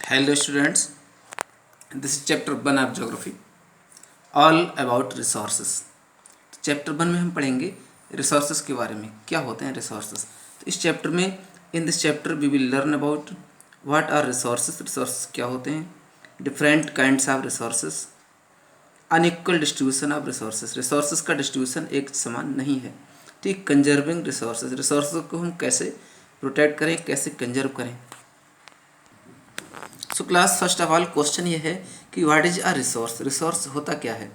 Hello students, this is chapter 1 of geography, all about resources. Chapter 1 में हम पढ़ेंगे resources के बारे में, क्या होते हैं रिसोर्सेज। तो इस चैप्टर में, in this chapter we will learn about what are resources, resources क्या होते हैं, different kinds of resources, unequal distribution of resources, resources का डिस्ट्रीब्यूशन एक समान नहीं है, ठीक। कंजर्विंग रिसोर्सेज, रिसोर्सेज को हम कैसे प्रोटेक्ट करें, कैसे कंजर्व करें। So class first of all question ये है कि what is a resource, resource होता क्या है।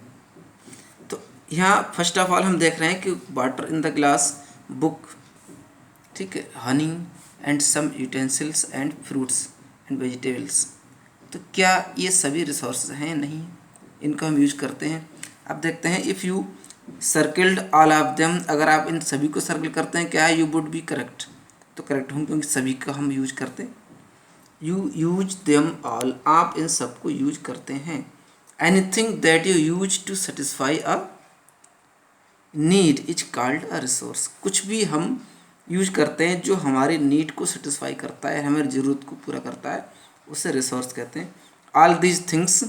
तो यहाँ फर्स्ट ऑफ ऑल हम देख रहे हैं कि water in the glass, book, ठीक है, honey and some utensils and fruits and vegetables. तो क्या ये सभी रिसोर्स हैं? नहीं, इनको हम यूज करते हैं। अब देखते हैं, if you circled all of them, अगर आप इन सभी को सर्किल करते हैं, क्या यू वुड बी करेक्ट, तो करेक्ट होंगे क्योंकि सभी का हम यूज करते हैं। यू यूज देम ऑल, आप इन सब को यूज करते हैं। Anything that you use to satisfy a need is called a resource, कुछ भी हम यूज करते हैं जो हमारी नीड को सेटिस्फाई करता है, हमारी ज़रूरत को पूरा करता है, उसे रिसोर्स कहते हैं। ऑल दीज थिंग्स,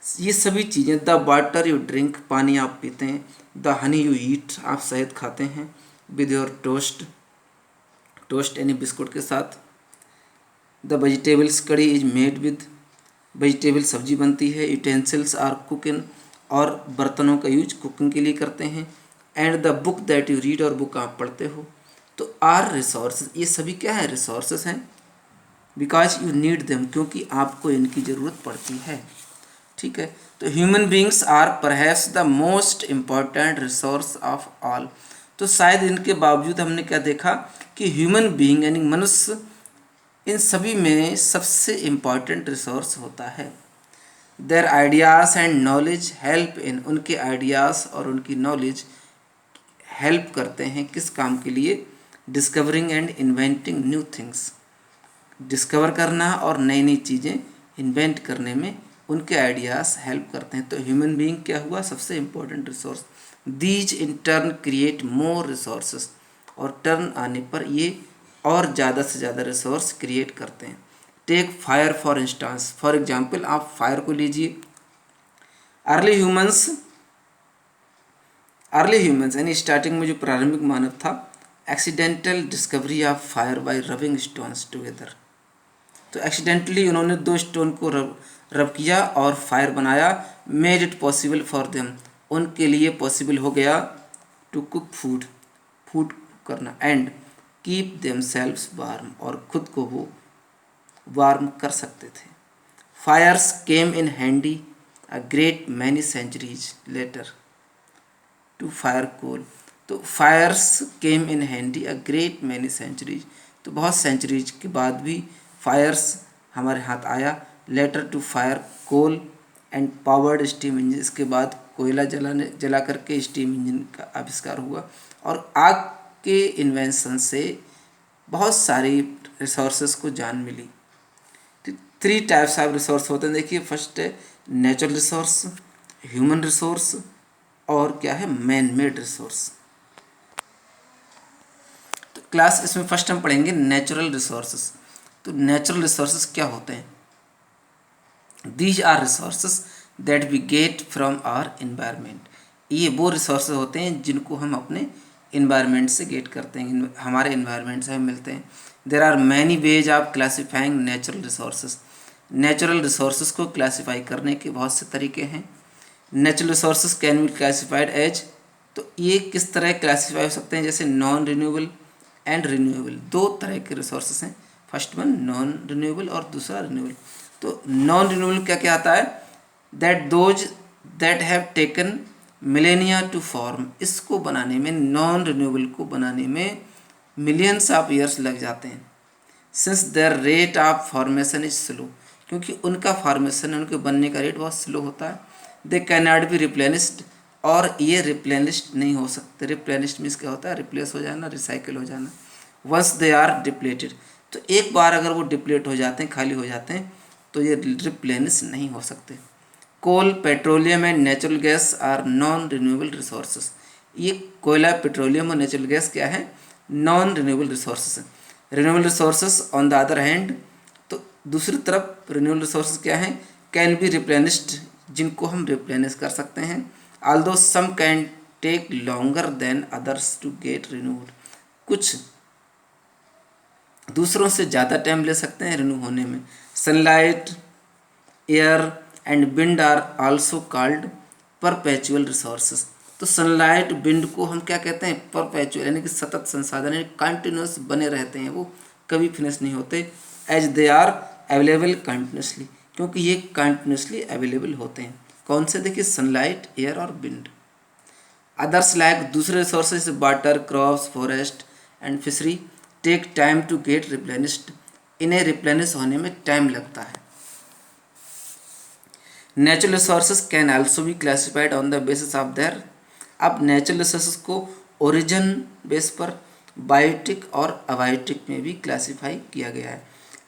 ये सभी चीज़ें, द वाटर यू ड्रिंक, पानी आप पीते हैं, द हनी यू ईट, आप शहद खाते हैं, विद योर टोस्ट, टोस्ट यानी बिस्कुट के साथ, द वेजिटेबल्स, कड़ी इज मेड विद, वेजिटेबल सब्जी बनती है, यूटेंसिल्स आर कुकिंग, और बर्तनों का यूज कुकिंग के लिए करते हैं, and the book that you read, और बुक आप पढ़ते हो। तो आर रिसोर्सेज, ये सभी क्या है, रिसोर्सेज हैं, बिकॉज यू नीड देम, क्योंकि आपको इनकी ज़रूरत पड़ती है, ठीक है। तो human beings are perhaps the most important resource of all, तो शायद इनके बावजूद हमने क्या देखा कि ह्यूमन बींग यानी मनुष्य इन सभी में सबसे इम्पॉर्टेंट रिसोर्स होता है। There ideas and knowledge help in, उनके आइडियाज़ और उनकी नॉलेज हेल्प करते हैं किस काम के लिए, discovering and inventing new things, discover करना और नई नई चीज़ें इन्वेंट करने में उनके आइडियाज़ हेल्प करते हैं। तो ह्यूमन बीइंग क्या हुआ, सबसे important resource. These in turn create more resources, और टर्न आने पर ये और ज़्यादा से ज़्यादा रिसोर्स क्रिएट करते हैं। Take fire for instance, for example आप फायर को लीजिए। अर्ली ह्यूमंस यानी स्टार्टिंग में जो प्रारंभिक मानव था, accidental discovery of fire by rubbing stones together, तो एक्सीडेंटली उन्होंने दो स्टोन को रब किया और फायर बनाया। Made it possible for them, उनके लिए पॉसिबल हो गया टू कुक फूड, फूड करना, एंड कीप देमसेल्व्स वार्म, और खुद को वो वार्म कर सकते थे। Fires came in handy a great many centuries later to fire coal, तो fires came in handy a great many centuries, तो बहुत सेंचुरीज के बाद भी फायर्स हमारे हाथ आया। Later to fire coal and powered steam engine, इसके बाद कोयला जला करके स्टीम इंजन का आविष्कार हुआ, और आग के इन्वेंशन से बहुत सारी रिसोर्सेज को जान मिली। थ्री टाइप्स ऑफ रिसोर्स होते हैं, देखिए, फर्स्ट है नेचुरल रिसोर्स, ह्यूमन रिसोर्स, और क्या है, मैन मेड रिसोर्स। तो क्लास इसमें फर्स्ट हम पढ़ेंगे नेचुरल रिसोर्सेज। तो नेचुरल रिसोर्सेज क्या होते हैं? These are resources that we get from our environment, ये वो रिसोर्सेज होते हैं जिनको हम अपने इन्वायरमेंट से गेट करते हैं, हमारे इन्वायरमेंट से हमें मिलते हैं। There are many ways of classifying natural resources, natural resources को क्लासीफाई करने के बहुत से तरीके हैं। Natural resources can be classified as, तो ये किस तरह क्लासीफाई हो सकते हैं, जैसे नॉन रिन्यूएबल एंड रिन्यूएबल, दो तरह के रिसोर्सेज हैं। फर्स्ट वन नॉन रिन्यूएबल और दूसरा रिन्यूएबल। तो नॉन रिन्यूएबल क्या क्या आता है, that those that have taken millennia to form, इसको बनाने में, नॉन रिन्यूएबल को बनाने में मिलियंस ऑफ ईयर्स लग जाते हैं। Since there rate of formation is slow, क्योंकि उनका फॉर्मेशन, उनके बनने का रेट बहुत स्लो होता है। दे कैन नॉट बी रिप्लेनिस्ड, और ये रिप्लेनिस्ड नहीं हो सकते। रिप्लेनिस्ड मीन्स क्या होता है, रिप्लेस हो जाना, रिसाइकिल हो जाना। वंस दे आर डिप्लेटेड, तो एक बार अगर वो डिप्लेट हो जाते हैं, खाली हो जाते हैं, तो ये रिप्लेनिश नहीं हो सकते। Coal, petroleum and natural gas are non renewable resources, ये कोयला, पेट्रोलियम और नेचुरल गैस क्या है, नॉन रिन्यूएबल रिसोर्सेज हैं। Renewable resources on the other hand, तो दूसरी तरफ रिन्यूएबल रिसोर्सेज क्या हैं, कैन बी रिप्लेनिश्ड, जिनको हम रिप्लेनिश कर सकते हैं। Although some can take longer than others to get renewed, कुछ दूसरों से ज़्यादा टाइम ले सकते हैं रिन्यू होने में। Sunlight, air and wind are also called perpetual resources. तो सनलाइट, विंड को हम क्या कहते हैं, परपेचुअल, यानी कि सतत संसाधन, यानी कंटिन्यूस बने रहते हैं, वो कभी फिनिश नहीं होते। As they are available continuously, क्योंकि ये कंटिन्यूसली अवेलेबल होते हैं। कौन से, देखिए सनलाइट, एयर और विंड। अदर्स लाइक, दूसरे resources water, crops, forest and fishery take time to get replenished, इन्हें रिप्लेनिश होने में टाइम लगता है। Natural resources can also be classified on the basis of their, अब नेचुरल रिसोर्सेज को origin base पर biotic और अबायोटिक में भी क्लासीफाई किया गया है।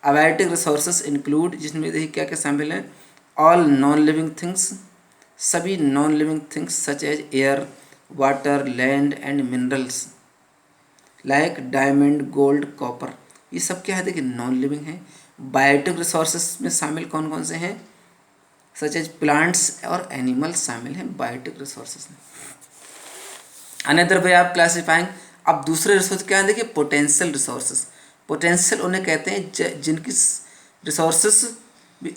अबायोटिक रिसोर्सेज इंक्लूड, जिसमें देखिए क्या क्या शामिल है, ऑल नॉन लिविंग थिंग्स, सभी non living things such as air, water, land and minerals like diamond, gold, copper, ये सब क्या है, देखिए नॉन लिविंग है। बायोटिक रिसोर्सेज में शामिल कौन कौन से हैं, सच एज प्लांट्स और एनिमल्स शामिल हैं बायोटिक रिसोर्सेज में। अनदर वे ऑफ क्लासीफाइंग, अब दूसरे रिसोर्स क्या है, देखिए पोटेंशियल रिसोर्सेज। पोटेंशियल उन्हें कहते हैं जिनकी resources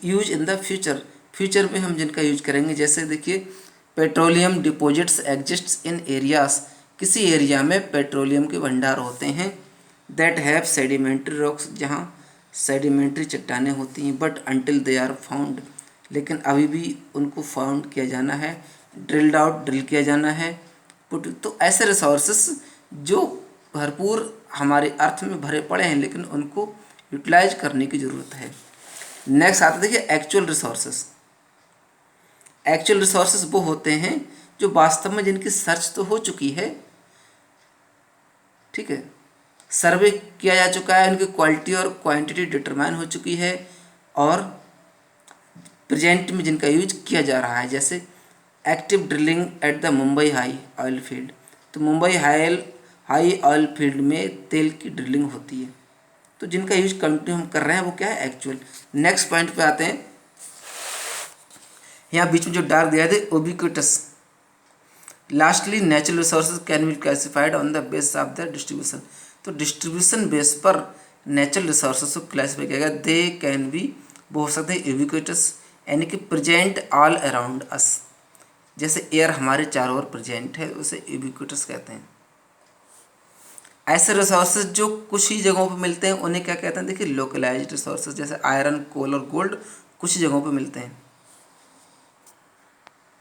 use in the future, future में हम जिनका यूज करेंगे। जैसे देखिए petroleum deposits exists in areas, किसी एरिया में पेट्रोलियम के भंडार होते हैं। दैट हैव सेडिमेंट्री रॉक्स, जहाँ सेडिमेंट्री चट्टानें होती हैं। But until they are found, लेकिन अभी भी उनको फाउंड किया जाना है, ड्रिल्ड आउट, ड्रिल किया जाना है, पुट। तो ऐसे रिसोर्सेस जो भरपूर हमारे अर्थ में भरे पड़े हैं, लेकिन उनको यूटिलाइज करने की ज़रूरत है। नेक्स्ट आता है देखिए एक्चुअल रिसोर्सेस। एक्चुअल रिसोर्सेस वो होते हैं जो वास्तव में जिनकी सर्च तो हो चुकी है, ठीक है, सर्वे किया जा चुका है, उनकी क्वालिटी और क्वांटिटी डिटरमाइन हो चुकी है, और प्रेजेंट में जिनका यूज किया जा रहा है। जैसे active drilling at the Mumbai high oil field, तो मुंबई हाई ऑयल फील्ड में तेल की ड्रिलिंग होती है, तो जिनका यूज कंटिन्यू हम कर रहे हैं वो क्या है, एक्चुअल। नेक्स्ट पॉइंट पे आते हैं, यहाँ बीच में जो डार्क दिया थे ubiquitous. Lastly natural resources can be classified on the base of the distribution, तो डिस्ट्रीब्यूशन बेस पर नेचुरल रिसोर्सेज को क्लासीफाई किया गया। दे कैन बी, वो हो सकते हैं उबिक्विटस, यानी कि प्रेजेंट ऑल अराउंड अस, जैसे एयर हमारे चारों ओर प्रेजेंट है, उसे यूबिक्विटस कहते हैं। ऐसे रिसोर्सेज जो कुछ ही जगहों पर मिलते हैं उन्हें क्या कहते हैं, देखिए लोकलाइज्ड रिसोर्सेज, जैसे आयरन, कोल और गोल्ड कुछ ही जगहों पर मिलते हैं।